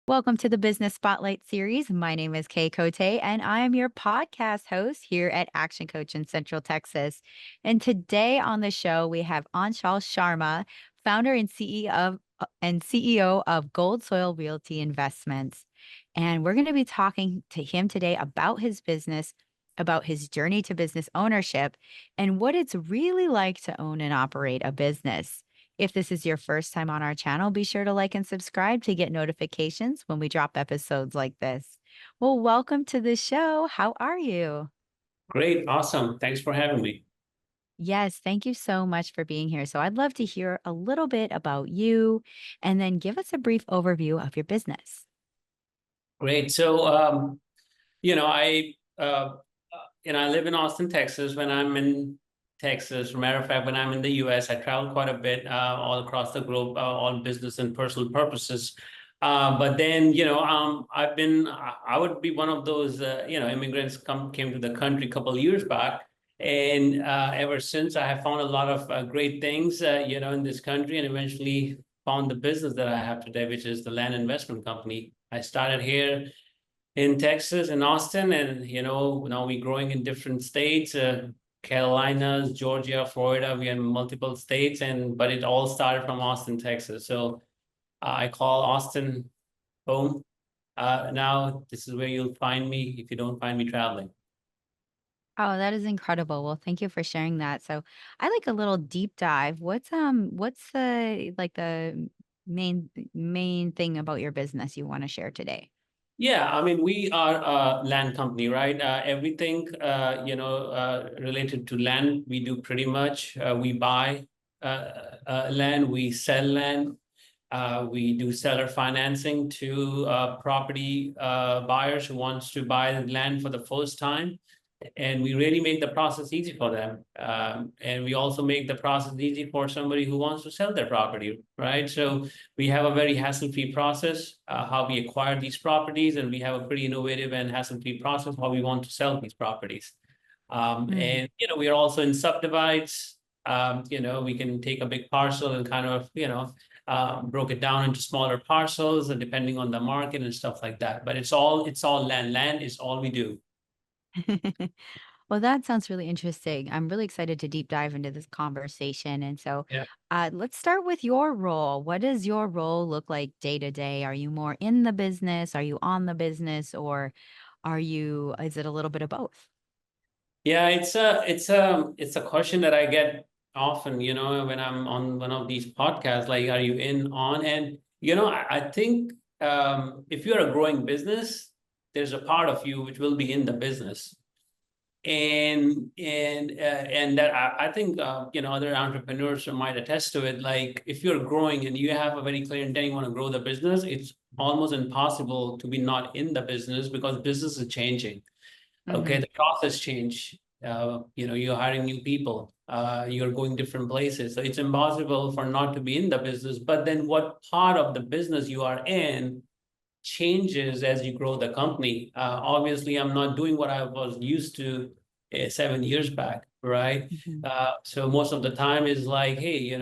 Welcome to the Business Spotlight series. My name is Kay Cote, and I am your podcast host here at Action Coach in Central Texas. And today on the show, we have Anshul Sharma, founder and CEO of GoldSoil Realty Investments. And we're going to be talking to him today about his business, about his journey to business ownership, and what it's really like to own and operate a business. If this is your first time on our channel, be sure to like and subscribe to get notifications when we drop episodes like this. Well, welcome to the show. How are you? Great. Awesome. Thanks for having me. Yes, thank you so much for being here. So, I'd love to hear a little bit about you and then give us a brief overview of your business. Great. You know, I, I live in Austin, Texas. When I'm in Texas, matter of fact, when I'm in the U.S., I travel quite a bit, all across the globe, on business and personal purposes. I would be one of those, immigrants came to the country a couple of years back. And ever since, I have found a lot of great things, in this country, and eventually found the business that I have today, which is the land investment company. I started here in Texas, in Austin, and now we're growing in different states, Carolinas, Georgia, Florida. We have multiple states, but it all started from Austin, Texas. So I call Austin home. Now this is where you'll find me if you don't find me traveling. Oh, that is incredible. Well, thank you for sharing that. So, I like a little deep dive. What's the main thing about your business you want to share today? Yeah, I mean, we are a land company, right? Everything, related to land, we do pretty much. We buy land, we sell land, we do seller financing to property buyers who wants to buy the land for the first time. And we really make the process easy for them. And we also make the process easy for somebody who wants to sell their property, right? So we have a very hassle-free process, how we acquire these properties, and we have a pretty innovative and hassle-free process how we want to sell these properties. Mm. We are also in subdivides. We can take a big parcel and kind of, broke it down into smaller parcels, and depending on the market and stuff like that. But it's all land. Land is all we do. Well, that sounds really interesting. I'm really excited to deep dive into this conversation. And so, Yeah. let's start with your role. What does your role look like day to day? Are you more in the business? Are you on the business? Or is it a little bit of both? Yeah, it's a question that I get often, when I'm on one of these podcasts, like, are you in on? And I think if you're a growing business, there's a part of you which will be in the business. And that I think other entrepreneurs might attest to it. Like, if you're growing and you have a very clear intent, you want to grow the business, it's almost impossible to be not in the business because business is changing. Okay, Hmm. the process change. You're hiring new people. You're going different places, so it's impossible for not to be in the business. But then, what part of the business you are in changes as you grow the company. Obviously, I'm not doing what I was used to 7 years back, right? Hmm. So most of the time is like, hey,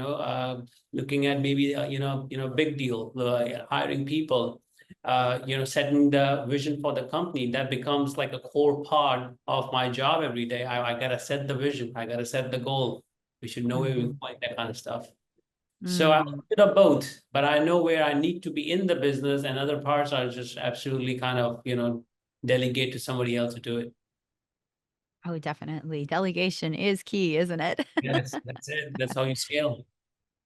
looking at maybe big deal, hiring people, setting the vision for the company. That becomes like a core part of my job every day. I gotta set the vision. I gotta set the goal. We should know where we're Hmm. going, that kind of stuff. So I'm Mm. a bit of both, but I know where I need to be in the business, and other parts are just absolutely kind of, delegate to somebody else to do it. Oh, definitely. Delegation is key, isn't it? Yes, that's it. That's how you scale.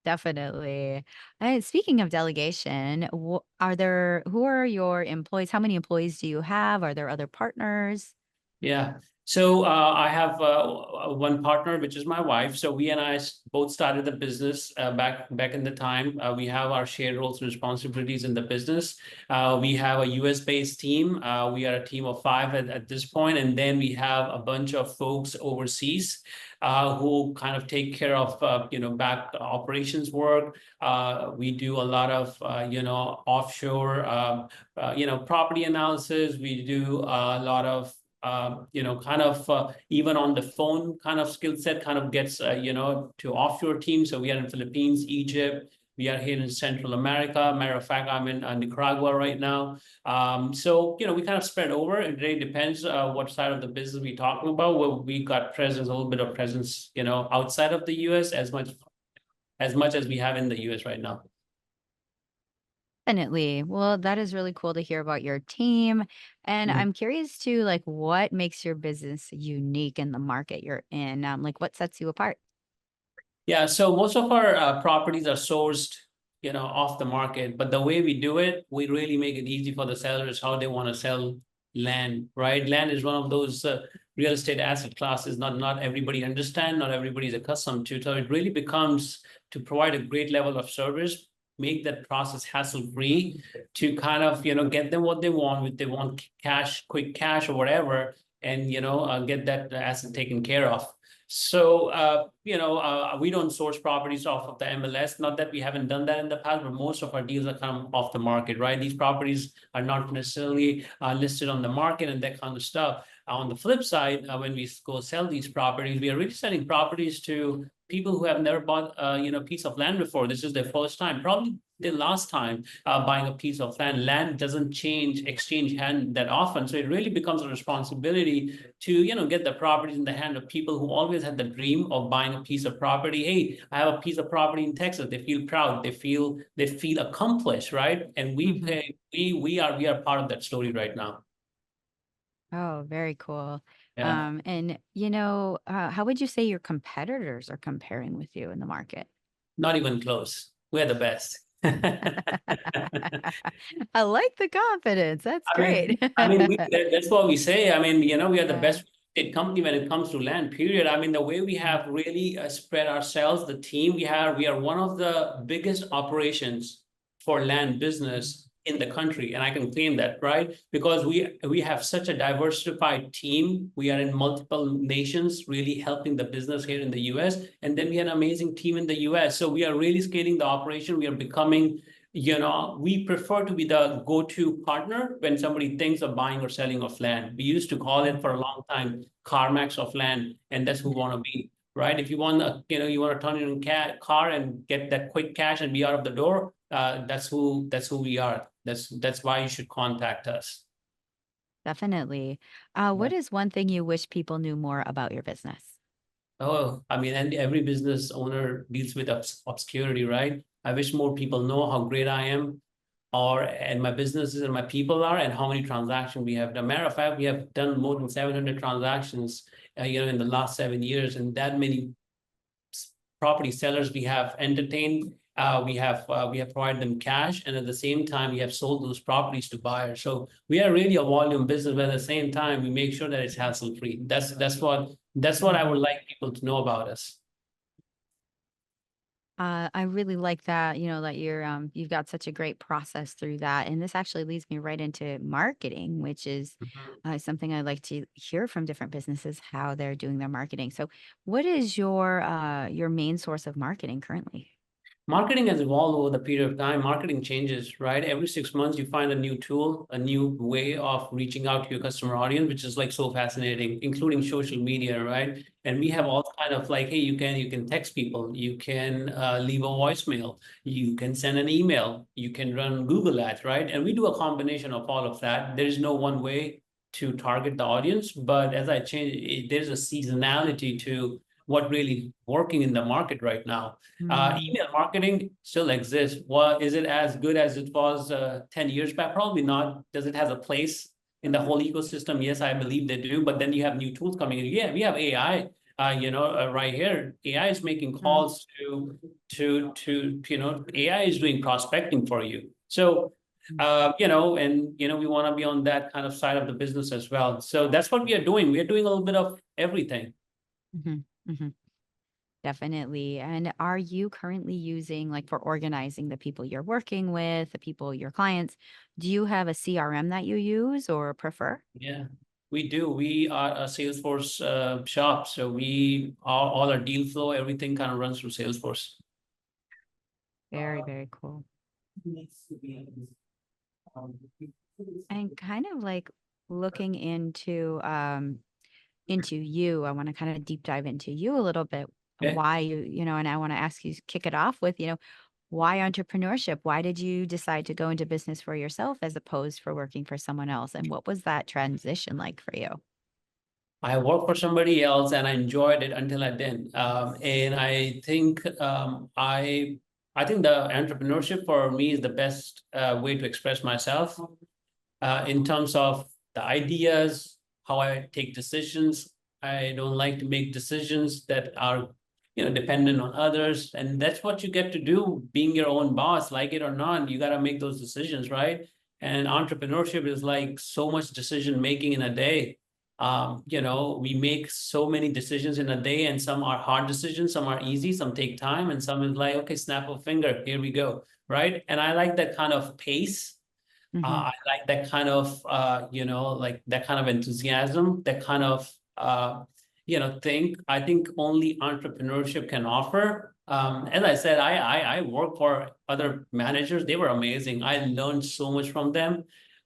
Definitely. And speaking of delegation, who are your employees? How many employees do you have? Are there other partners? Yeah. I have one partner, which is my wife. So we and both started the business back in the time. We have our shared roles and responsibilities in the business. We have a US based team. We are a team of five at this point, and then we have a bunch of folks overseas who kind of take care of back operations work. We do a lot of offshore property analysis. We do a lot of even on the phone kind of skill set kind of gets, to offshore teams. So we are in Philippines, Egypt, We are here in Central America. Matter of fact, I'm in Nicaragua right now. So, we kind of spread over. It really depends what side of the business we're talking about. Well, we got presence, a little bit of presence, outside of the US as much as we have in the US right now. Definitely. Well, that is really cool to hear about your team. And Mhm. I'm curious too, like what makes your business unique in the market you're in? Like what sets you apart? Yeah, so most of our properties are sourced, off the market. But the way we do it, we really make it easy for the sellers how they want to sell land, right? Land is one of those real estate asset classes not everybody understand, not everybody is accustomed to. So it really becomes to provide a great level of service, make that process hassle free, to kind of get them what they want. If they want cash, quick cash or whatever, and get that asset taken care of. So, we don't source properties off of the MLS. Not that we haven't done that in the past, but most of our deals are come off the market, right? These properties are not necessarily listed on the market and that kind of stuff. On the flip side, when we go sell these properties, we are really selling properties to people who have never bought, a piece of land before. This is their first time, probably the last time buying a piece of land. Land doesn't exchange hand that often, so it really becomes a responsibility to get the properties in the hand of people who always had the dream of buying a piece of property. Hey, I have a piece of property in Texas. They feel proud. They feel accomplished, right? And we Hmm. pay. We are part of that story right now. Oh, very cool. Yeah. And how would you say your competitors are comparing with you in the market? Not even close. We're the best. I like the confidence. That's I mean, great. that's what we say. I mean, we are the Yeah. best estate company when it comes to land, period. I mean, the way we Mhm. have really spread ourselves, the team we are one of the biggest operations for land business in the country. And I can claim that, right? Because we have such a diversified team. We are in multiple nations, really helping the business here in the US. And then we have an amazing team in the US. So we are really scaling the operation. We are becoming we prefer to be the go-to partner when somebody thinks of buying or selling of land. We used to call it for a long time CarMax of land, and that's who we want to be, right? If you want you want to turn it in car and get that quick cash and be out of the door, that's who we are. That's why you should contact us. Definitely. What is one thing you wish people knew more about your business? Oh, I mean, and every business owner deals with obscurity, right? I wish more people know how great I am, and my businesses and my people are, and how many transactions we have done. Matter of fact, we have done more than 700 transactions, in the last 7 years, and that many property sellers we have entertained. We have provided them cash, and at the same time, we have sold those properties to buyers. So we are really a volume business, but at the same time, we make sure that it's hassle free. That's what I would Mhm. like people to know about us. I really like that, that you've got such a great process through that. And this actually leads me right into marketing, which is Mhm. something I like to hear from different businesses how they're doing their marketing. So, what is your main source of marketing currently? Marketing has evolved over the period of time. Marketing changes, right? Every 6 months, you find a new tool, a new way of reaching out to your customer audience, which is like so fascinating, including social media, right? And we have all kind of like, hey, you can text people, you can leave a voicemail, you can send an email, you can run Google ads, right? And we do a combination of all of that. There is no one way to target the audience, but as I change, there's a seasonality to what really working in the market right now. Mm, Email marketing still exists. What is it as good as it was 10 years back? Probably not. Does it have a place in the whole ecosystem? Yes, I believe they do. But then you have new tools coming in. Yeah, we have AI. Right here, AI is making mm, calls AI is doing prospecting for you. So, mm, we want to be on that kind of side of the business as well. So that's what we are doing. We are doing a little bit of everything. mhm, mhm. Definitely. And are you currently using, like, for organizing the people you're working with, the people, your clients, do you have a CRM that you use or prefer? Yeah, we do. We are a Salesforce shop, so all our deal flow, everything kind of runs through Salesforce. Very, very cool. And kind of like looking into you, I want to kind of deep dive into you a little bit, Okay. why and I want to ask you, kick it off with, Why entrepreneurship? Why did you decide to go into business for yourself as opposed for working for someone else? And what was that transition like for you? I worked for somebody else and I enjoyed it until I didn't. And I think I think the entrepreneurship for me is the best way to express myself in terms of the ideas, how I take decisions. I don't like to make decisions that are, dependent on others. And that's what you get to do, being your own boss, like it or not. You got to make those decisions, right? And entrepreneurship is like so much decision making in a day. We make so many decisions in a day, and some are hard decisions, some are easy, some take time, and some is like, okay, snap of finger, here we go, right? And I like that kind of pace. Hmm. I like that kind of, like that kind of enthusiasm, that kind of, thing. I think only entrepreneurship can offer. As I said, I work for other managers. They were amazing. I learned so much from them.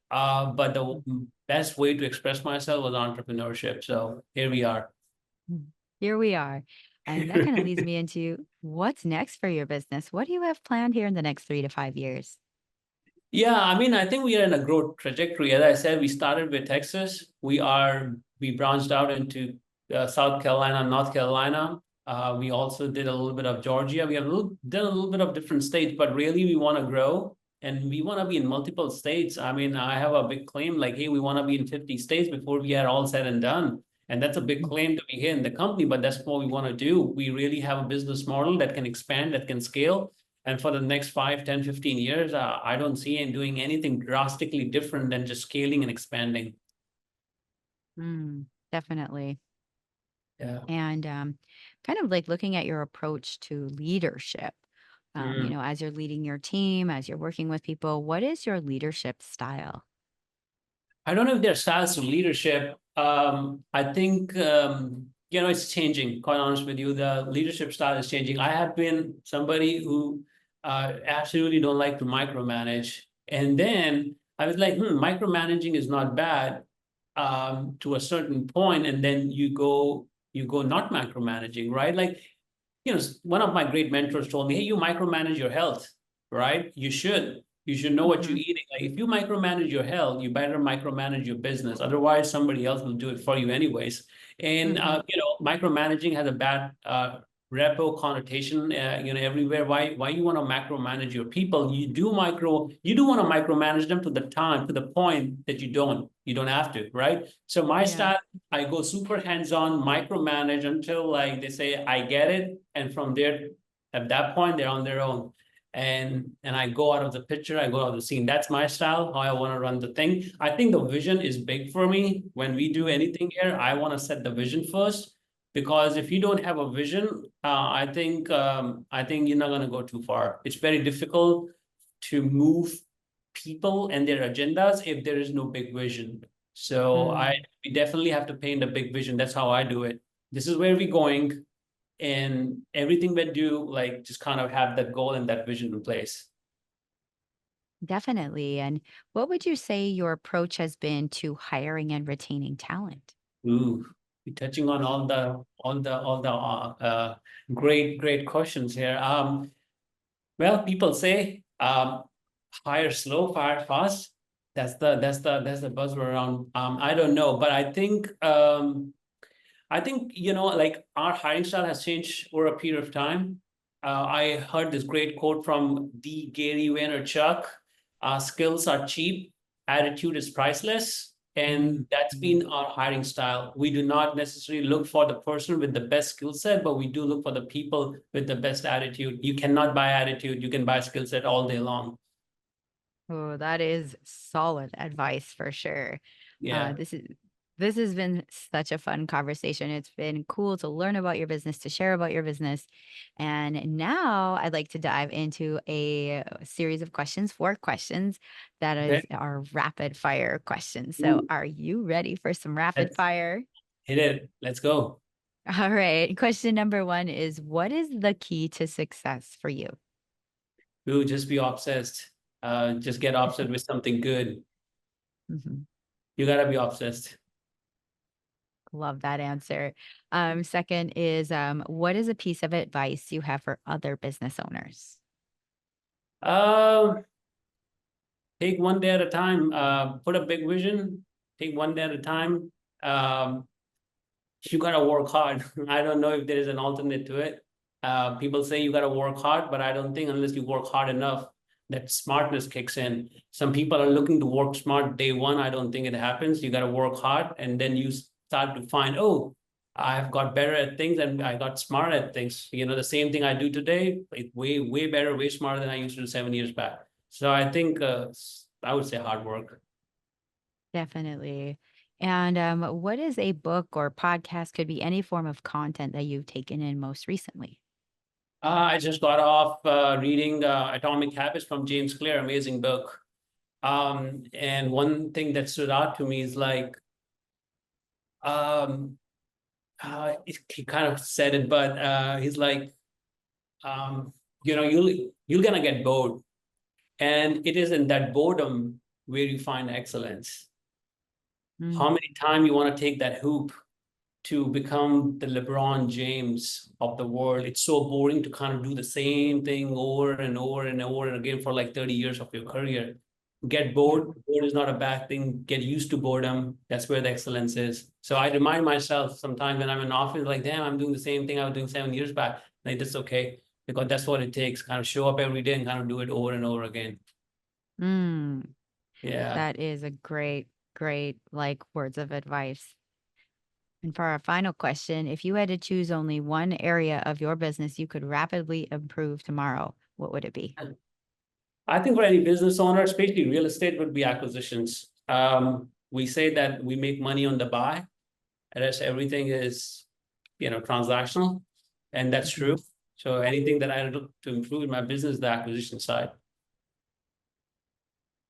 But the best way to express myself was entrepreneurship. So here we are. Here we are. And that kind of leads me into what's next for your business? What do you have planned here in the next 3 to 5 years? Yeah, I mean, I think we are in a growth trajectory. As I said, we started with Texas. We branched out into South Carolina, North Carolina. We also did a little bit of Georgia. We have done a little bit of different states, but really we want to grow and we want to be in multiple states. I mean, I have a big claim like, hey, we want to be in 50 states before we are all said and done. And that's a big claim to be here in the company, but that's what we want to do. We really have a business model that can expand, that can scale. And for the next 5, 10, 15 years, I don't see him doing anything drastically different than just scaling and expanding. Definitely. Yeah. And kind of like looking at your approach to leadership, Mm. as you're leading your team, as you're working with people, what is your leadership style? I don't know if there's styles of leadership. I think it's changing. Quite honest with you, the leadership style is changing. I have been somebody who absolutely don't like to micromanage, and then I was like, micromanaging is not bad to a certain point, and then you go not micromanaging, right? Like one of my great mentors told me, hey, you micromanage your health, right? You should know what you're Hmm. eating. Like if you micromanage your health, you better micromanage your business. Otherwise, somebody else will do it for you anyways. And Hmm. micromanaging has a bad repo connotation, everywhere. Why you want to macromanage your people? You do want to micromanage them to the point that you don't have to, right? So my Yeah. style, I go super hands-on, micromanage until like they say I get it, and from there, at that point, they're on their own. And I go out of the picture, I go out of the scene. That's my style, how I want to run the thing. I think the vision is big for me. When we do anything here, I want to set the vision first, because if you don't have a vision, I think you're not going to go too far. It's very difficult to move people and their agendas if there is no big vision. So Mm. we definitely have to paint a big vision. That's how I do it. This is where we're going, and everything we do, like just kind of have that goal and that vision in place. Definitely. And what would you say your approach has been to hiring and retaining talent? Ooh, we're touching on all the great questions here. Well, people say hire slow, fire fast. That's the buzzword around. I don't know, but I think, like our hiring style has changed over a period of time. I heard this great quote from the Gary Vaynerchuk. Skills are cheap, attitude is priceless. And that's Mhm. been our hiring style. We do not necessarily look for the person with the best skill set, but we do look for the people with the best attitude. You cannot buy attitude, you can buy skill set all day long. Oh, that is solid advice for sure. Yeah. This has been such a fun conversation. It's been cool to learn about your business, to share about your business. And now I'd like to dive into a series of questions, 4 questions that Okay. is our rapid fire questions. So Ooh, are you ready for some rapid let's fire? hit it. Let's go. All right. Question number 1 is, what is the key to success for you? Ooh, just be obsessed. Just get obsessed with something good. Mhm. You gotta be obsessed. Love that answer. Second is, what is a piece of advice you have for other business owners? Um, Take one day at a time. Put a big vision. Take one day at a time. Um, you gotta work hard. I don't know if there is an alternate to it. People say you gotta work hard, but I don't think unless you work hard enough, that smartness kicks in. Some people are looking to work smart day one. I don't think it happens. You gotta work hard, and then you start to find, oh, I've got better at things, and I got smarter at things. The same thing I do today, way, way better, way smarter than I used to do 7 years back. So I think I would say hard work. Definitely. And what is a book or podcast, could be any form of content that you've taken in most recently? I just got off reading Atomic Habits from James Clear, amazing book. And one thing that stood out to me is like, um, he kind of said it, but he's like, um, you're gonna get bored, and it is in that boredom where you find excellence. How Mm, many times you want to take that hoop to become the LeBron James of the world? It's so boring to kind of do the same thing over and over and over and again for like 30 years of your career. Get yeah. bored. Bored is not a bad thing. Get used to boredom. That's where the excellence is. So I remind myself sometimes when I'm in office, like, damn, I'm doing the same thing I was doing 7 years back. Like, that's okay. Because that's what it takes. Kind of show up every day and kind of do it over and over again. Mm, Yeah. that is a great, great, like, words of advice. And for our final question, if you had to choose only one area of your business you could rapidly improve tomorrow, what would it be? I think for any business owner, especially real estate, would be acquisitions. We say that we make money on the buy, and as everything is, transactional, and that's true. Mhm. So anything that I look to improve in my business, the acquisition side.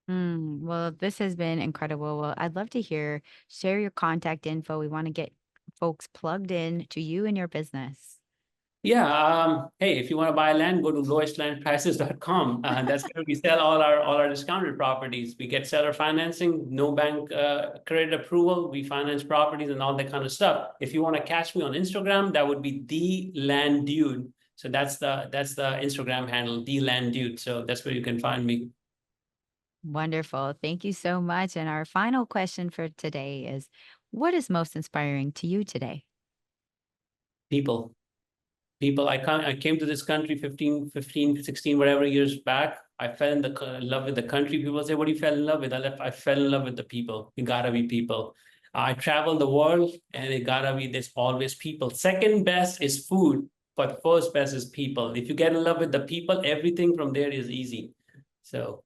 Well, this has been incredible. Well, I'd love to share your contact info. We want to get folks plugged in to you and your business. Yeah. Hey, if you want to buy land, go to lowestlandprices.com. That's where we sell all our discounted properties. We get seller financing, no bank credit approval. We finance properties and all that kind of stuff. If you want to catch me on Instagram, that would be the land dude. So that's the Instagram handle, the land dude. So that's where you can find me. Wonderful. Thank you so much. And our final question for today is, what is most inspiring to you today? People. I came to this country 15, 15, 16, whatever years back. I fell in love with the country. People say, what do you fell in love with? I fell in love with the people. You gotta be people. I travel the world, and it gotta be, there's always people. Second best is food, but first best is people. If you get in love with the people, everything from there is easy. So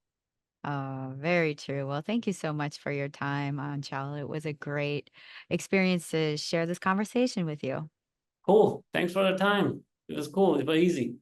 Oh, very true. Well, thank you so much for your time, Anshul. It was a great experience to share this conversation with you. cool. Thanks for the time. It was cool. It was easy.